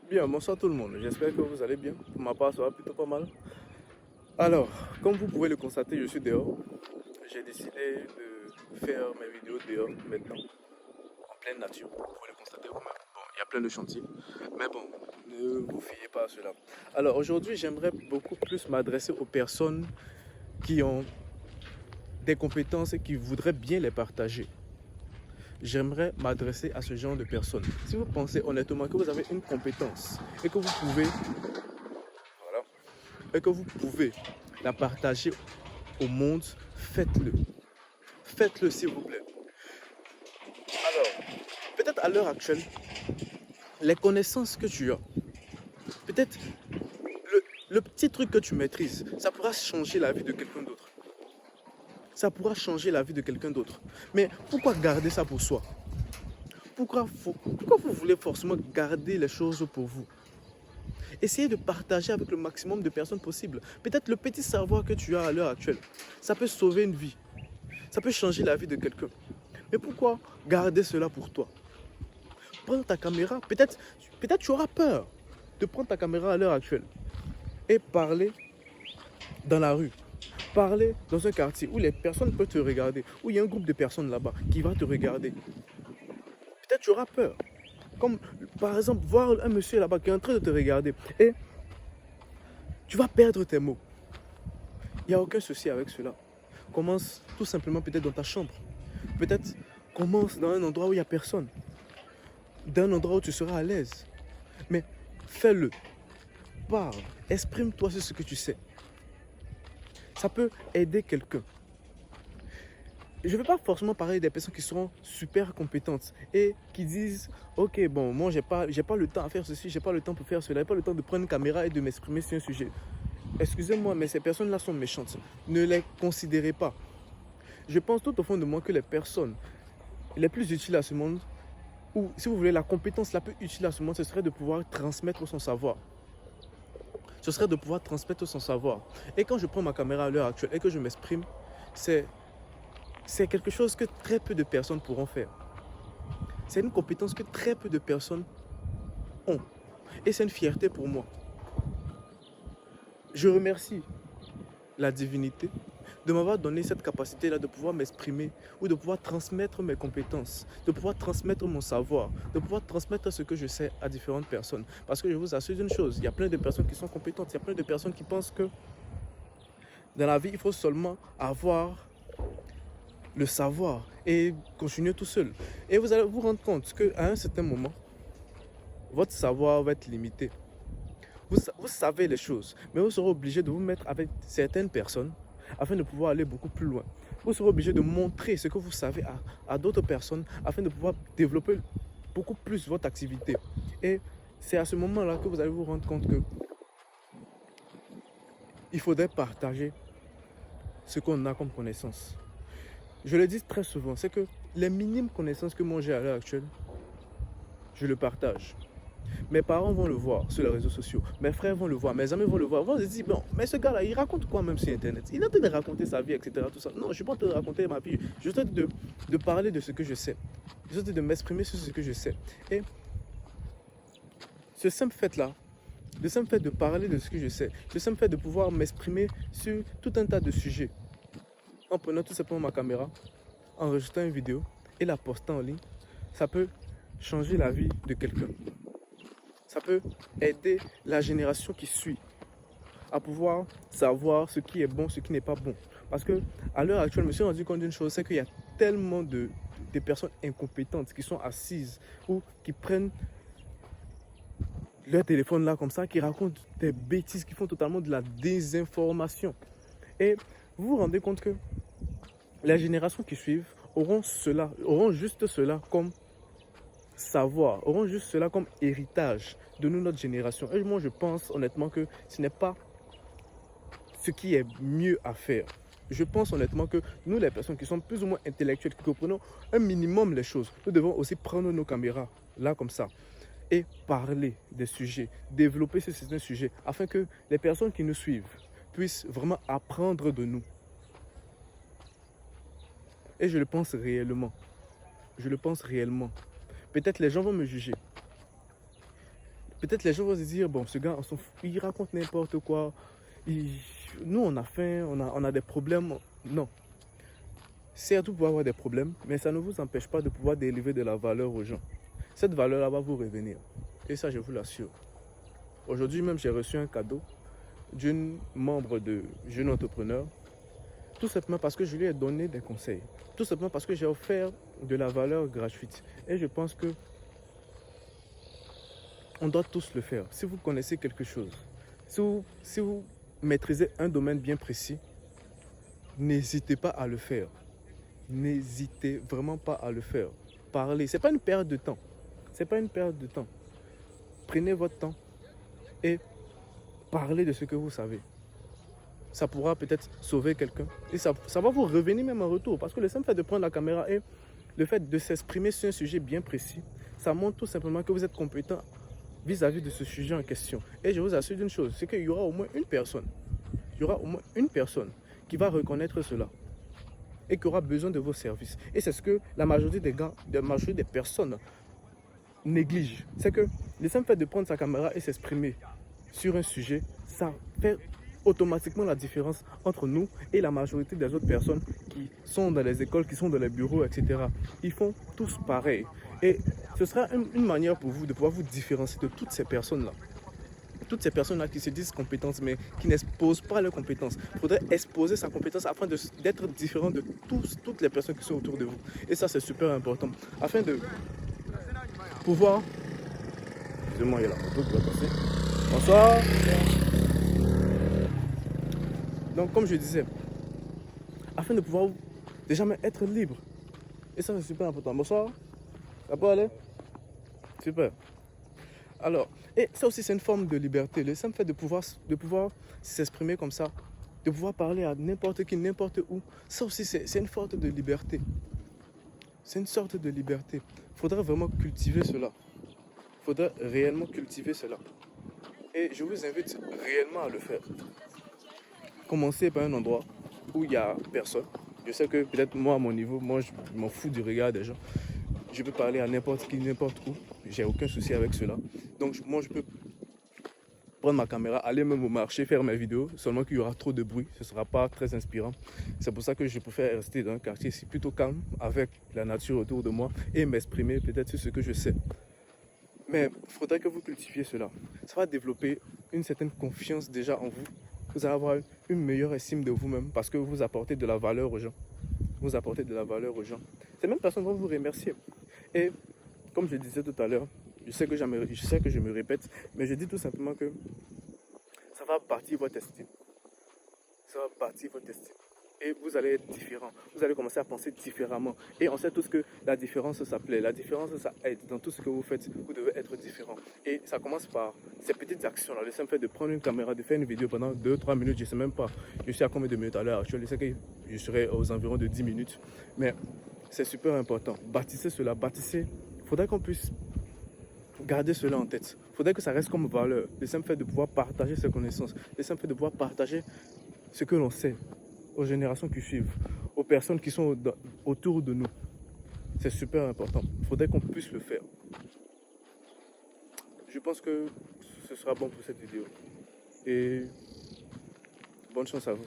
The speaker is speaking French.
Bien, bonsoir tout le monde. J'espère que vous allez bien. Pour ma part, ça va plutôt pas mal. Alors, comme vous pouvez le constater, je suis dehors. J'ai décidé de faire mes vidéos dehors maintenant, en pleine nature. Vous pouvez le constater vous-même. Bon, il y a plein de chantiers. Mais bon, ne vous fiez pas à cela. Alors, aujourd'hui, j'aimerais beaucoup plus m'adresser aux personnes qui ont des compétences et qui voudraient bien les partager. J'aimerais m'adresser à ce genre de personnes. Si vous pensez honnêtement que vous avez une compétence et que vous pouvez, voilà, et que vous pouvez la partager au monde, faites-le. Faites-le s'il vous plaît. Alors, peut-être à l'heure actuelle, les connaissances que tu as, peut-être le petit truc que tu maîtrises, ça pourra changer la vie de quelqu'un d'autre. Ça pourra changer la vie de quelqu'un d'autre. Mais pourquoi garder ça pour soi? Pourquoi vous voulez forcément garder les choses pour vous? Essayez de partager avec le maximum de personnes possible. Peut-être le petit savoir que tu as à l'heure actuelle, ça peut sauver une vie. Ça peut changer la vie de quelqu'un. Mais pourquoi garder cela pour toi? Prends ta caméra, peut-être tu auras peur de prendre ta caméra à l'heure actuelle et parler dans la rue, parler dans un quartier où les personnes peuvent te regarder, où il y a un groupe de personnes là-bas qui va te regarder. Peut-être tu auras peur. Comme par exemple voir un monsieur là-bas qui est en train de te regarder et tu vas perdre tes mots. Il n'y a aucun souci avec cela. Commence tout simplement peut-être dans ta chambre. Peut-être commence dans un endroit où il n'y a personne. D'un endroit où tu seras à l'aise. Mais fais-le. Parle. Exprime-toi sur ce que tu sais. Ça peut aider quelqu'un. Je ne vais pas forcément parler des personnes qui seront super compétentes et qui disent ok bon moi j'ai pas le temps à faire ceci, j'ai pas le temps pour faire cela, j'ai pas le temps de prendre une caméra et de m'exprimer sur un sujet. Excusez-moi mais ces personnes-là sont méchantes. Ne les considérez pas. Je pense tout au fond de moi que les personnes les plus utiles à ce monde, ou si vous voulez la compétence la plus utile à ce monde, ce serait de pouvoir transmettre son savoir. Ce serait de pouvoir transmettre son savoir. Et quand je prends ma caméra à l'heure actuelle et que je m'exprime, c'est quelque chose que très peu de personnes pourront faire. C'est une compétence que très peu de personnes ont. Et c'est une fierté pour moi. Je remercie la divinité de m'avoir donné cette capacité-là de pouvoir m'exprimer ou de pouvoir transmettre mes compétences, de pouvoir transmettre mon savoir, de pouvoir transmettre ce que je sais à différentes personnes. Parce que je vous assure une chose, il y a plein de personnes qui sont compétentes, il y a plein de personnes qui pensent que dans la vie, il faut seulement avoir le savoir et continuer tout seul. Et vous allez vous rendre compte qu'à un certain moment, votre savoir va être limité. Vous savez les choses, mais vous serez obligé de vous mettre avec certaines personnes afin de pouvoir aller beaucoup plus loin. Vous serez obligé de montrer ce que vous savez à d'autres personnes afin de pouvoir développer beaucoup plus votre activité. Et c'est à ce moment-là que vous allez vous rendre compte que il faudrait partager ce qu'on a comme connaissance. Je le dis très souvent, c'est que les minimes connaissances que moi j'ai à l'heure actuelle, je le partage. Mes parents vont le voir sur les réseaux sociaux. Mes frères vont le voir. Mes amis vont le voir. Ils vont se dire, bon, mais ce gars-là, il raconte quoi même sur Internet? Il est en train de raconter sa vie, etc. Tout ça. Non, je ne suis pas en train de raconter ma vie. Je suis en train de parler de ce que je sais. Je suis en train de m'exprimer sur ce que je sais. Et ce simple fait-là, le simple fait de parler de ce que je sais, le simple fait de pouvoir m'exprimer sur tout un tas de sujets, en prenant tout simplement ma caméra, enregistrant une vidéo et la postant en ligne, ça peut changer la vie de quelqu'un. Ça peut aider la génération qui suit à pouvoir savoir ce qui est bon, ce qui n'est pas bon. Parce que à l'heure actuelle, je me suis rendu compte d'une chose, c'est qu'il y a tellement de personnes incompétentes qui sont assises ou qui prennent leur téléphone là comme ça, qui racontent des bêtises, qui font totalement de la désinformation. Et vous vous rendez compte que les générations qui suivent auront juste cela comme savoir, auront juste cela comme héritage de nous, notre génération. Et moi, je pense honnêtement que ce n'est pas ce qui est mieux à faire. Je pense honnêtement que nous, les personnes qui sont plus ou moins intellectuelles, qui comprenons un minimum les choses, nous devons aussi prendre nos caméras, là comme ça, et parler des sujets, développer ce certains sujets, afin que les personnes qui nous suivent puissent vraiment apprendre de nous. Et je le pense réellement. Je le pense réellement. Peut-être les gens vont me juger. Peut-être les gens vont se dire, bon, ce gars, on s'en fout, il raconte n'importe quoi. Il- Nous, on a faim, on a des problèmes. Non. Certes, vous pouvez avoir des problèmes, mais ça ne vous empêche pas de pouvoir délivrer de la valeur aux gens. Cette valeur-là va vous revenir. Et ça, je vous l'assure. Aujourd'hui même, j'ai reçu un cadeau d'une membre de Jeune Entrepreneur, tout simplement parce que je lui ai donné des conseils. Tout simplement parce que j'ai offert de la valeur gratuite. Et je pense que on doit tous le faire. Si vous connaissez quelque chose, si vous maîtrisez un domaine bien précis, n'hésitez pas à le faire. N'hésitez vraiment pas à le faire. Parlez. Ce n'est pas une perte de temps. C'est pas une perte de temps. Prenez votre temps et parlez de ce que vous savez. Ça pourra peut-être sauver quelqu'un. Et ça va vous revenir même en retour. Parce que le simple fait de prendre la caméra et le fait de s'exprimer sur un sujet bien précis, ça montre tout simplement que vous êtes compétent vis-à-vis de ce sujet en question. Et je vous assure d'une chose, c'est qu'il y aura au moins une personne, qui va reconnaître cela et qui aura besoin de vos services. Et c'est ce que la majorité des personnes négligent. C'est que le simple fait de prendre sa caméra et s'exprimer sur un sujet, ça fait automatiquement la différence entre nous et la majorité des autres personnes qui sont dans les écoles, qui sont dans les bureaux, etc. Ils font tous pareil. Et ce sera une manière pour vous de pouvoir vous différencier de toutes ces personnes-là. Toutes ces personnes-là qui se disent compétentes, mais qui n'exposent pas leurs compétences. Il faudrait exposer sa compétence afin d'être différent de toutes les personnes qui sont autour de vous. Et ça, c'est super important. Afin de pouvoir... Excusez-moi, il y a la moto qui va passer. Bonsoir. Donc, comme je disais, afin de pouvoir déjà être libre. Et ça, c'est super important. Bonsoir. Ça peut aller? Super. Alors, et ça aussi, c'est une forme de liberté. Le simple fait de pouvoir s'exprimer comme ça, de pouvoir parler à n'importe qui, n'importe où, ça aussi, c'est une sorte de liberté. C'est une sorte de liberté. Il faudrait vraiment cultiver cela. Il faudrait réellement cultiver cela. Et je vous invite réellement à le faire. Commencez par un endroit où il n'y a personne. Je sais que peut-être moi, à mon niveau, moi, je m'en fous du regard des gens. Je peux parler à n'importe qui, n'importe où. J'ai aucun souci avec cela. Donc, moi, je peux prendre ma caméra, aller même au marché, faire mes vidéos. Seulement qu'il y aura trop de bruit. Ce ne sera pas très inspirant. C'est pour ça que je préfère rester dans un quartier ici plutôt calme, avec la nature autour de moi et m'exprimer peut-être sur ce que je sais. Mais il faudrait que vous cultiviez cela. Ça va développer une certaine confiance déjà en vous. Vous allez avoir une meilleure estime de vous-même parce que vous apportez de la valeur aux gens. Vous apportez de la valeur aux gens. Ces mêmes personnes vont vous remercier. Et comme je disais tout à l'heure, je sais que je me répète, mais je dis tout simplement que ça va bâtir votre estime. Ça va bâtir votre estime. Et vous allez être différent. Vous allez commencer à penser différemment. Et on sait tous que la différence, ça plaît. La différence, ça aide. Dans tout ce que vous faites, vous devez être différent. Et ça commence par ces petites actions-là. Le simple fait de prendre une caméra, de faire une vidéo pendant 2-3 minutes, je ne sais même pas. Je suis à combien de minutes à l'heure actuelle. Je sais que je serai aux environs de 10 minutes. Mais c'est super important. Bâtissez cela. Bâtissez. Il faudrait qu'on puisse garder cela en tête. Il faudrait que ça reste comme valeur. Le simple fait de pouvoir partager ses connaissances. Le simple fait de pouvoir partager ce que l'on sait aux générations qui suivent, aux personnes qui sont autour de nous. C'est super important. Il faudrait qu'on puisse le faire. Je pense que ce sera bon pour cette vidéo. Et bonne chance à vous.